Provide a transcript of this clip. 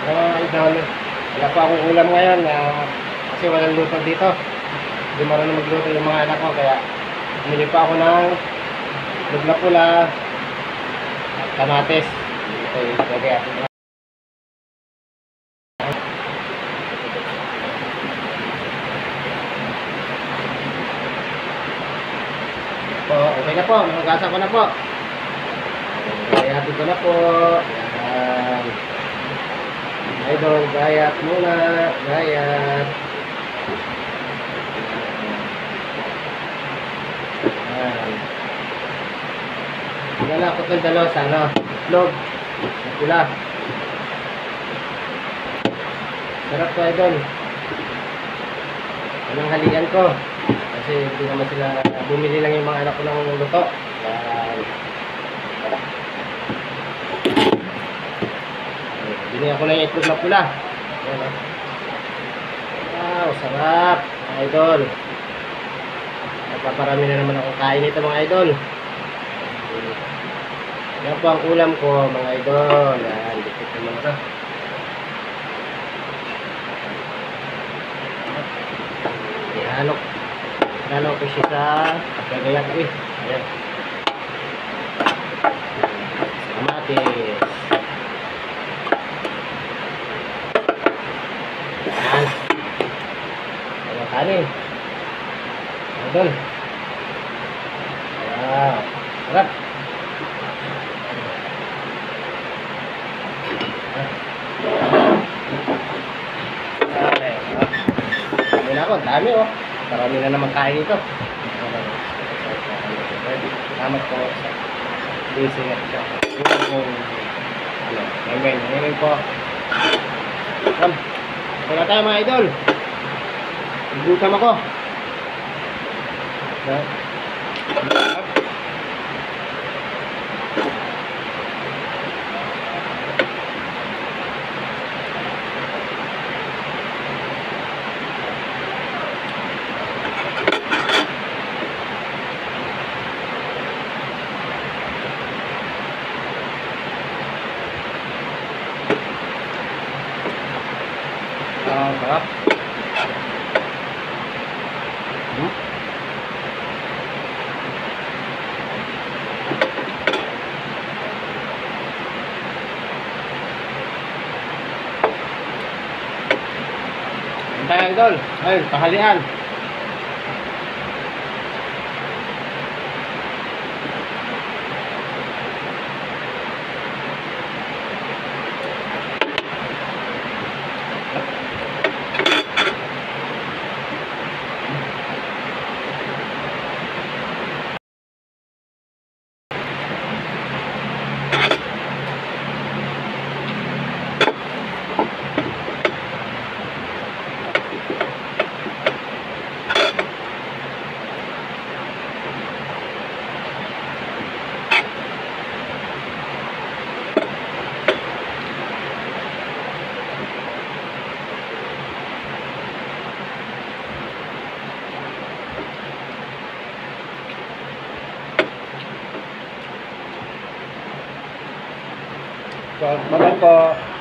Mga idol, wala pa akong ulam ngayon kasi walang luto dito. Hindi marunong magluto yung mga anak ko, kaya bumili pa ako ng lug na pula at kamatis. Ito yung lagay ako. Okay na po, nagasa ko na po. Gayat ko na po. Yan. Idol, gayat muna. Gayat. Yan. Nagala ko itong dalawa sa log. Pula. Sarap to, idol. Anong halian ko. Kasi hindi naman sila bumili lang yung mga anak ko ng luto. Yan. Binigyan ko na yung itlog na pula. Yan, wow, sarap mga idol. Nagpaparami na naman akong kain nito mga idol. Yan po ang ulam ko mga idol. Yan, dikit naman ito. Ihalo ko siya sa kagayat ko eh. Ayan. Kamatis. Ayan. Ayan kanin. Idol. Wow. Sarap. Ayan ako. Dami oh. Marami na naman kain ito. Salamat po sa blessing at siya. Amen po. Ito na tayo mga idol. Nagutom ako. Sarap. Tayo idol. Ayun, tanghalian. Bye-bye po.